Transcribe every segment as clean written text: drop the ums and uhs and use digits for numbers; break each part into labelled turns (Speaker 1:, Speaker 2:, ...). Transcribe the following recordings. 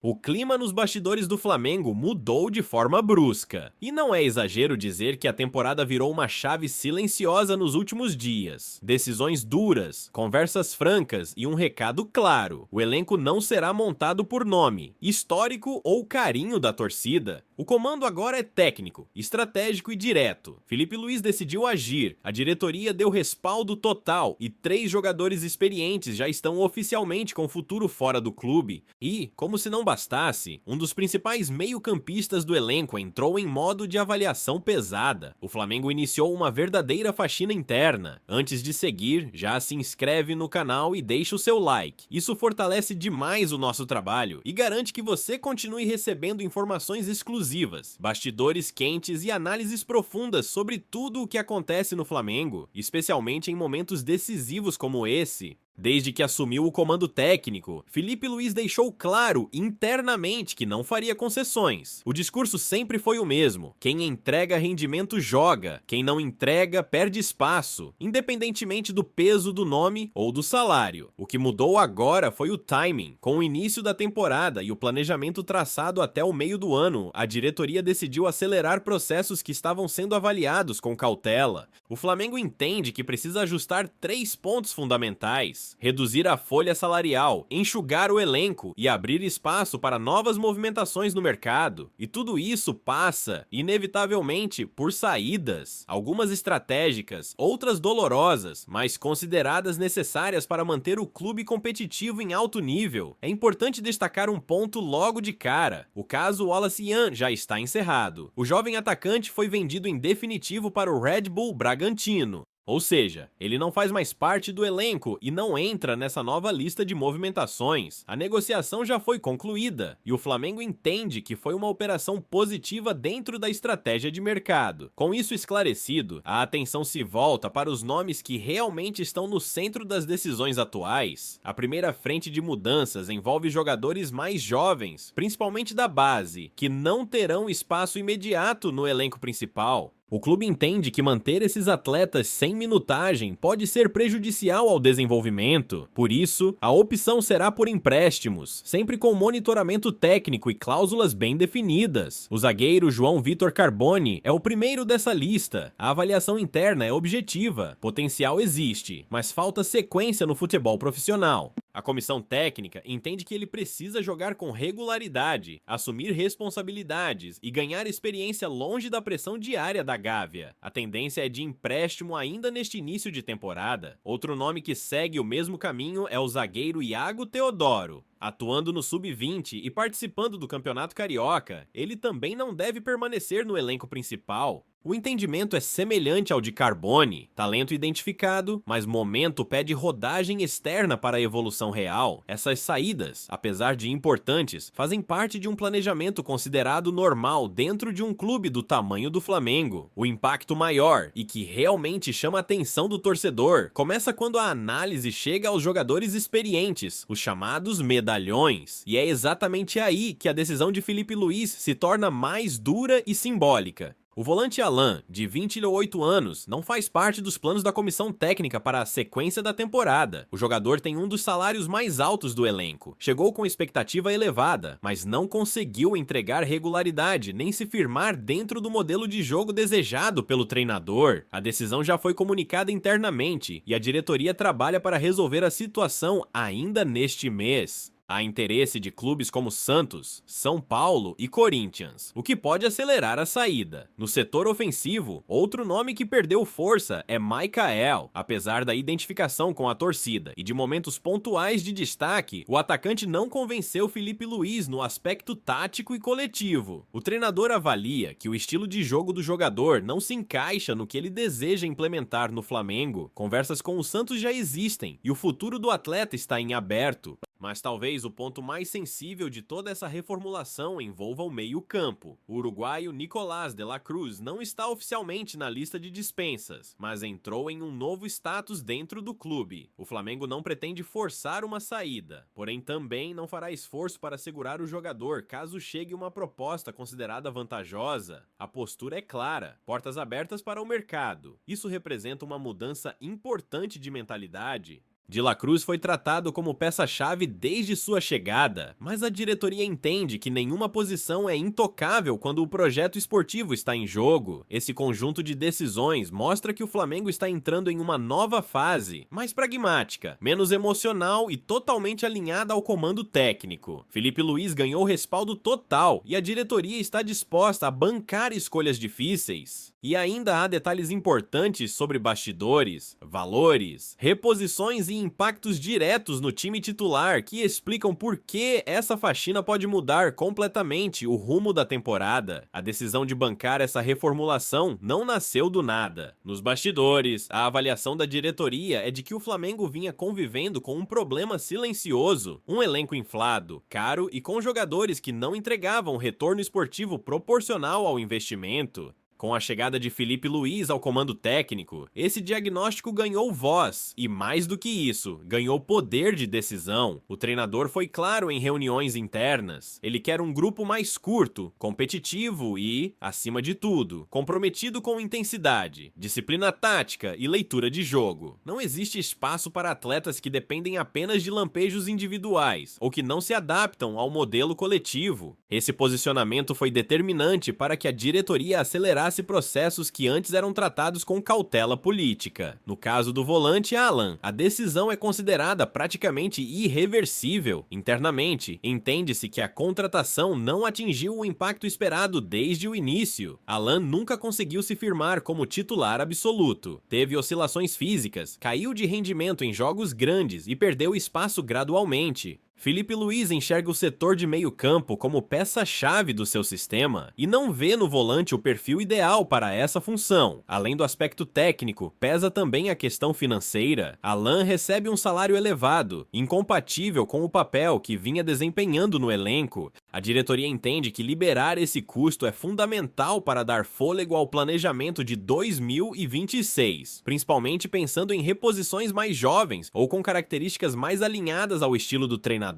Speaker 1: O clima nos bastidores do Flamengo mudou de forma brusca. E não é exagero dizer que a temporada virou uma chave silenciosa nos últimos dias. Decisões duras, conversas francas e um recado claro: o elenco não será montado por nome, histórico ou carinho da torcida. O comando agora é técnico, estratégico e direto. Felipe Luiz decidiu agir, a diretoria deu respaldo total e 3 jogadores experientes já estão oficialmente com futuro fora do clube. E, como se não bastasse, um dos principais meio-campistas do elenco entrou em modo de avaliação pesada. O Flamengo iniciou uma verdadeira faxina interna. Antes de seguir, já se inscreve no canal e deixa o seu like. Isso fortalece demais o nosso trabalho e garante que você continue recebendo informações exclusivas, bastidores quentes e análises profundas sobre tudo o que acontece no Flamengo, especialmente em momentos decisivos como esse. Desde que assumiu o comando técnico, Felipe Luiz deixou claro internamente que não faria concessões. O discurso sempre foi o mesmo: quem entrega rendimento joga, quem não entrega perde espaço, independentemente do peso do nome ou do salário. O que mudou agora foi o timing. Com o início da temporada e o planejamento traçado até o meio do ano, a diretoria decidiu acelerar processos que estavam sendo avaliados com cautela. O Flamengo entende que precisa ajustar 3 pontos fundamentais: reduzir a folha salarial, enxugar o elenco e abrir espaço para novas movimentações no mercado. E tudo isso passa, inevitavelmente, por saídas, algumas estratégicas, outras dolorosas, mas consideradas necessárias para manter o clube competitivo em alto nível. É importante destacar um ponto logo de cara: o caso Wallace Yan já está encerrado. O jovem atacante foi vendido em definitivo para o Red Bull Bragantino. Ou seja, ele não faz mais parte do elenco e não entra nessa nova lista de movimentações. A negociação já foi concluída e o Flamengo entende que foi uma operação positiva dentro da estratégia de mercado. Com isso esclarecido, a atenção se volta para os nomes que realmente estão no centro das decisões atuais. A primeira frente de mudanças envolve jogadores mais jovens, principalmente da base, que não terão espaço imediato no elenco principal. O clube entende que manter esses atletas sem minutagem pode ser prejudicial ao desenvolvimento. Por isso, a opção será por empréstimos, sempre com monitoramento técnico e cláusulas bem definidas. O zagueiro João Vitor Carboni é o primeiro dessa lista. A avaliação interna é objetiva. Potencial existe, mas falta sequência no futebol profissional. A comissão técnica entende que ele precisa jogar com regularidade, assumir responsabilidades e ganhar experiência longe da pressão diária da Gávea. A tendência é de empréstimo ainda neste início de temporada. Outro nome que segue o mesmo caminho é o zagueiro Iago Teodoro. Atuando no Sub-20 e participando do Campeonato Carioca, ele também não deve permanecer no elenco principal. O entendimento é semelhante ao de Carboni: talento identificado, mas momento pede rodagem externa para a evolução real. Essas saídas, apesar de importantes, fazem parte de um planejamento considerado normal dentro de um clube do tamanho do Flamengo. O impacto maior, e que realmente chama a atenção do torcedor, começa quando a análise chega aos jogadores experientes, os chamados medalhões. E é exatamente aí que a decisão de Felipe Luiz se torna mais dura e simbólica. O volante Alan, de 28 anos, não faz parte dos planos da comissão técnica para a sequência da temporada. O jogador tem um dos salários mais altos do elenco. Chegou com expectativa elevada, mas não conseguiu entregar regularidade nem se firmar dentro do modelo de jogo desejado pelo treinador. A decisão já foi comunicada internamente e a diretoria trabalha para resolver a situação ainda neste mês. Há interesse de clubes como Santos, São Paulo e Corinthians, o que pode acelerar a saída. No setor ofensivo, outro nome que perdeu força é Michael. Apesar da identificação com a torcida e de momentos pontuais de destaque, o atacante não convenceu Felipe Luiz no aspecto tático e coletivo. O treinador avalia que o estilo de jogo do jogador não se encaixa no que ele deseja implementar no Flamengo. Conversas com o Santos já existem e o futuro do atleta está em aberto. Mas talvez o ponto mais sensível de toda essa reformulação envolva o meio-campo. O uruguaio Nicolás de la Cruz não está oficialmente na lista de dispensas, mas entrou em um novo status dentro do clube. O Flamengo não pretende forçar uma saída, porém também não fará esforço para segurar o jogador caso chegue uma proposta considerada vantajosa. A postura é clara: portas abertas para o mercado. Isso representa uma mudança importante de mentalidade. De La Cruz foi tratado como peça-chave desde sua chegada, mas a diretoria entende que nenhuma posição é intocável quando o projeto esportivo está em jogo. Esse conjunto de decisões mostra que o Flamengo está entrando em uma nova fase, mais pragmática, menos emocional e totalmente alinhada ao comando técnico. Felipe Luiz ganhou respaldo total e a diretoria está disposta a bancar escolhas difíceis. E ainda há detalhes importantes sobre bastidores, valores, reposições e impactos diretos no time titular que explicam por que essa faxina pode mudar completamente o rumo da temporada. A decisão de bancar essa reformulação não nasceu do nada. Nos bastidores, a avaliação da diretoria é de que o Flamengo vinha convivendo com um problema silencioso, um elenco inflado, caro e com jogadores que não entregavam retorno esportivo proporcional ao investimento. Com a chegada de Felipe Luiz ao comando técnico, esse diagnóstico ganhou voz e, mais do que isso, ganhou poder de decisão. O treinador foi claro em reuniões internas. Ele quer um grupo mais curto, competitivo e, acima de tudo, comprometido com intensidade, disciplina tática e leitura de jogo. Não existe espaço para atletas que dependem apenas de lampejos individuais ou que não se adaptam ao modelo coletivo. Esse posicionamento foi determinante para que a diretoria acelerasse processos que antes eram tratados com cautela política. No caso do volante Alan, a decisão é considerada praticamente irreversível. Internamente, entende-se que a contratação não atingiu o impacto esperado desde o início. Alan nunca conseguiu se firmar como titular absoluto. Teve oscilações físicas, caiu de rendimento em jogos grandes e perdeu espaço gradualmente. Felipe Luiz enxerga o setor de meio campo como peça-chave do seu sistema e não vê no volante o perfil ideal para essa função. Além do aspecto técnico, pesa também a questão financeira. Alan recebe um salário elevado, incompatível com o papel que vinha desempenhando no elenco. A diretoria entende que liberar esse custo é fundamental para dar fôlego ao planejamento de 2026, principalmente pensando em reposições mais jovens ou com características mais alinhadas ao estilo do treinador.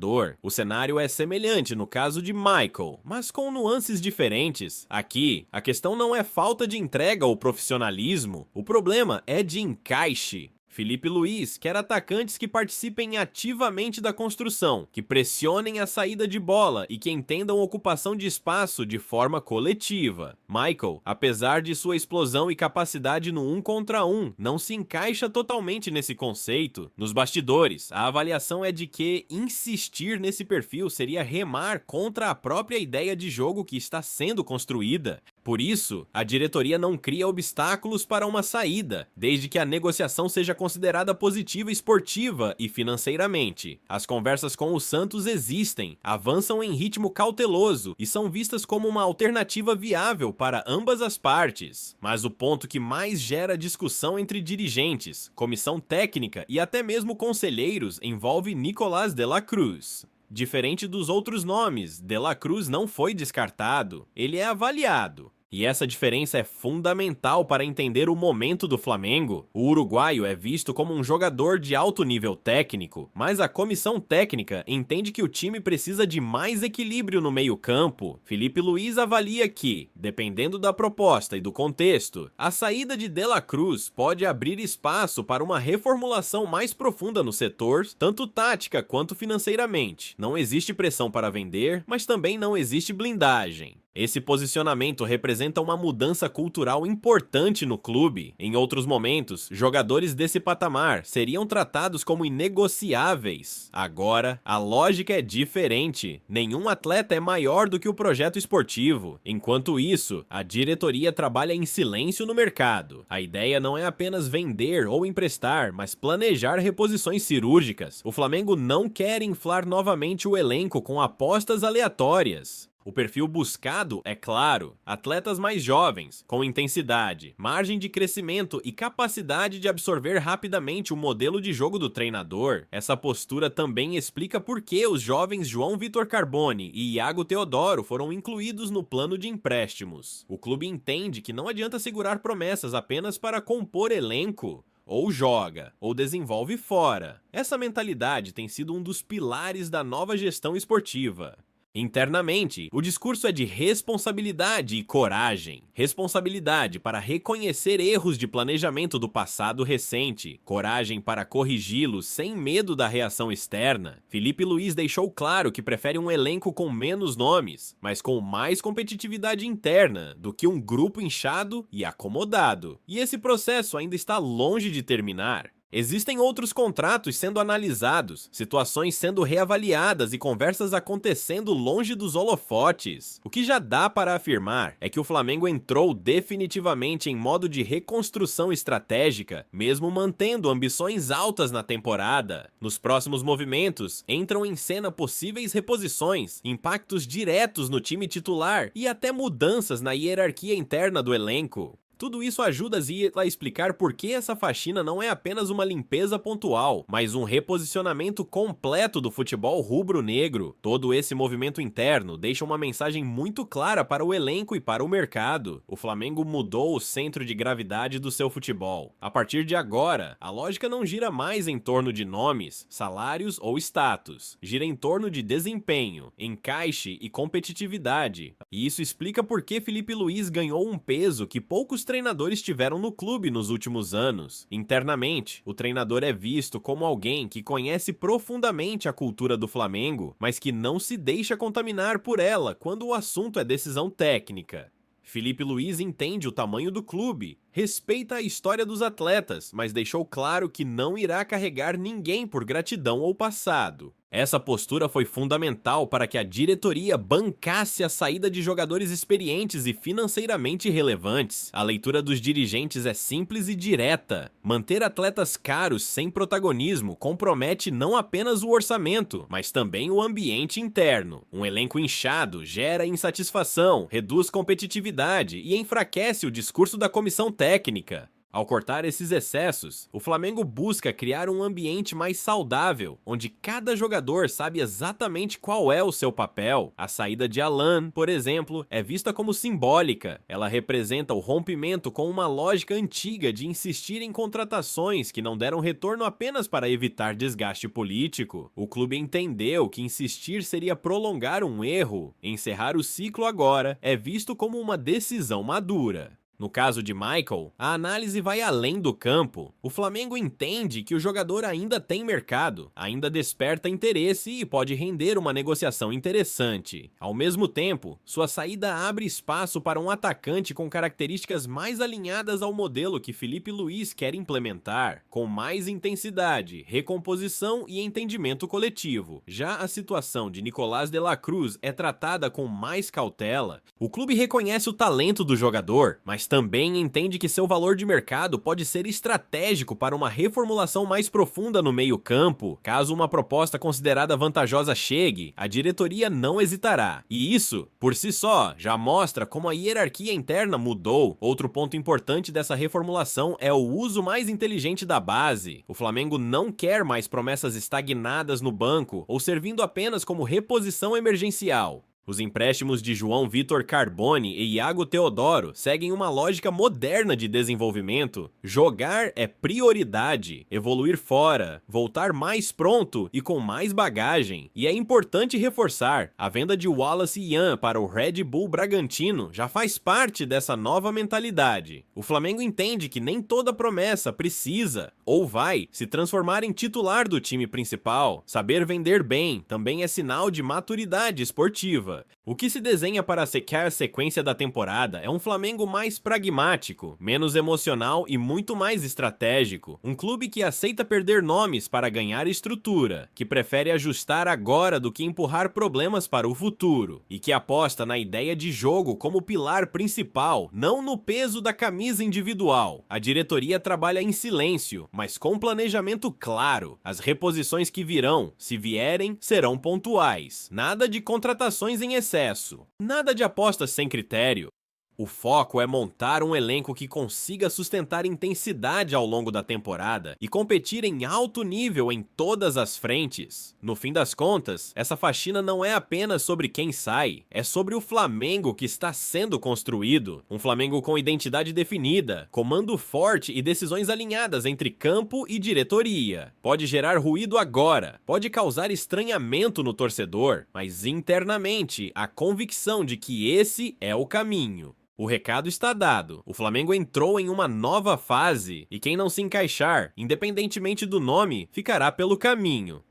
Speaker 1: O cenário é semelhante no caso de Michael, mas com nuances diferentes. Aqui, a questão não é falta de entrega ou profissionalismo, o problema é de encaixe. Felipe Luiz quer atacantes que participem ativamente da construção, que pressionem a saída de bola e que entendam ocupação de espaço de forma coletiva. Michael, apesar de sua explosão e capacidade no 1 contra 1, não se encaixa totalmente nesse conceito. Nos bastidores, a avaliação é de que insistir nesse perfil seria remar contra a própria ideia de jogo que está sendo construída. Por isso, a diretoria não cria obstáculos para uma saída, desde que a negociação seja considerada positiva esportiva e financeiramente. As conversas com o Santos existem, avançam em ritmo cauteloso e são vistas como uma alternativa viável para ambas as partes. Mas o ponto que mais gera discussão entre dirigentes, comissão técnica e até mesmo conselheiros envolve Nicolás de la Cruz. Diferente dos outros nomes, De La Cruz não foi descartado, ele é avaliado. E essa diferença é fundamental para entender o momento do Flamengo. O uruguaio é visto como um jogador de alto nível técnico, mas a comissão técnica entende que o time precisa de mais equilíbrio no meio-campo. Felipe Luiz avalia que, dependendo da proposta e do contexto, a saída de De La Cruz pode abrir espaço para uma reformulação mais profunda no setor, tanto tática quanto financeiramente. Não existe pressão para vender, mas também não existe blindagem. Esse posicionamento representa uma mudança cultural importante no clube. Em outros momentos, jogadores desse patamar seriam tratados como inegociáveis. Agora, a lógica é diferente. Nenhum atleta é maior do que o projeto esportivo. Enquanto isso, a diretoria trabalha em silêncio no mercado. A ideia não é apenas vender ou emprestar, mas planejar reposições cirúrgicas. O Flamengo não quer inflar novamente o elenco com apostas aleatórias. O perfil buscado é claro, atletas mais jovens, com intensidade, margem de crescimento e capacidade de absorver rapidamente o modelo de jogo do treinador. Essa postura também explica por que os jovens João Vitor Carboni e Iago Teodoro foram incluídos no plano de empréstimos. O clube entende que não adianta segurar promessas apenas para compor elenco. Ou joga, ou desenvolve fora. Essa mentalidade tem sido um dos pilares da nova gestão esportiva. Internamente, o discurso é de responsabilidade e coragem. Responsabilidade para reconhecer erros de planejamento do passado recente, coragem para corrigi-los sem medo da reação externa. Felipe Luiz deixou claro que prefere um elenco com menos nomes, mas com mais competitividade interna do que um grupo inchado e acomodado. E esse processo ainda está longe de terminar. Existem outros contratos sendo analisados, situações sendo reavaliadas e conversas acontecendo longe dos holofotes. O que já dá para afirmar é que o Flamengo entrou definitivamente em modo de reconstrução estratégica, mesmo mantendo ambições altas na temporada. Nos próximos movimentos, entram em cena possíveis reposições, impactos diretos no time titular e até mudanças na hierarquia interna do elenco. Tudo isso ajuda Zia a explicar por que essa faxina não é apenas uma limpeza pontual, mas um reposicionamento completo do futebol rubro-negro. Todo esse movimento interno deixa uma mensagem muito clara para o elenco e para o mercado. O Flamengo mudou o centro de gravidade do seu futebol. A partir de agora, a lógica não gira mais em torno de nomes, salários ou status. Gira em torno de desempenho, encaixe e competitividade. E isso explica por que Felipe Luiz ganhou um peso que poucos treinadores tiveram no clube nos últimos anos. Internamente, o treinador é visto como alguém que conhece profundamente a cultura do Flamengo, mas que não se deixa contaminar por ela quando o assunto é decisão técnica. Felipe Luiz entende o tamanho do clube, respeita a história dos atletas, mas deixou claro que não irá carregar ninguém por gratidão ou passado. Essa postura foi fundamental para que a diretoria bancasse a saída de jogadores experientes e financeiramente relevantes. A leitura dos dirigentes é simples e direta. Manter atletas caros sem protagonismo compromete não apenas o orçamento, mas também o ambiente interno. Um elenco inchado gera insatisfação, reduz competitividade e enfraquece o discurso da comissão técnica. Ao cortar esses excessos, o Flamengo busca criar um ambiente mais saudável, onde cada jogador sabe exatamente qual é o seu papel. A saída de Alan, por exemplo, é vista como simbólica. Ela representa o rompimento com uma lógica antiga de insistir em contratações que não deram retorno apenas para evitar desgaste político. O clube entendeu que insistir seria prolongar um erro. Encerrar o ciclo agora é visto como uma decisão madura. No caso de Michael, a análise vai além do campo. O Flamengo entende que o jogador ainda tem mercado, ainda desperta interesse e pode render uma negociação interessante. Ao mesmo tempo, sua saída abre espaço para um atacante com características mais alinhadas ao modelo que Felipe Luiz quer implementar, com mais intensidade, recomposição e entendimento coletivo. Já a situação de Nicolás de la Cruz é tratada com mais cautela. O clube reconhece o talento do jogador, mas também entende que seu valor de mercado pode ser estratégico para uma reformulação mais profunda no meio-campo. Caso uma proposta considerada vantajosa chegue, a diretoria não hesitará. E isso, por si só, já mostra como a hierarquia interna mudou. Outro ponto importante dessa reformulação é o uso mais inteligente da base. O Flamengo não quer mais promessas estagnadas no banco ou servindo apenas como reposição emergencial. Os empréstimos de João Vitor Carboni e Iago Teodoro seguem uma lógica moderna de desenvolvimento. Jogar é prioridade, evoluir fora, voltar mais pronto e com mais bagagem. E é importante reforçar, a venda de Wallace e Ian para o Red Bull Bragantino já faz parte dessa nova mentalidade. O Flamengo entende que nem toda promessa precisa ou vai se transformar em titular do time principal. Saber vender bem também é sinal de maturidade esportiva. O que se desenha para secar a sequência da temporada é um Flamengo mais pragmático, menos emocional e muito mais estratégico. Um clube que aceita perder nomes para ganhar estrutura, que prefere ajustar agora do que empurrar problemas para o futuro, e que aposta na ideia de jogo como pilar principal, não no peso da camisa individual. A diretoria trabalha em silêncio, mas com planejamento claro. As reposições que virão, se vierem, serão pontuais. Nada de contratações em excesso. Nada de apostas sem critério. O foco é montar um elenco que consiga sustentar intensidade ao longo da temporada e competir em alto nível em todas as frentes. No fim das contas, essa faxina não é apenas sobre quem sai, é sobre o Flamengo que está sendo construído. Um Flamengo com identidade definida, comando forte e decisões alinhadas entre campo e diretoria. Pode gerar ruído agora, pode causar estranhamento no torcedor, mas internamente a convicção de que esse é o caminho. O recado está dado, o Flamengo entrou em uma nova fase e quem não se encaixar, independentemente do nome, ficará pelo caminho.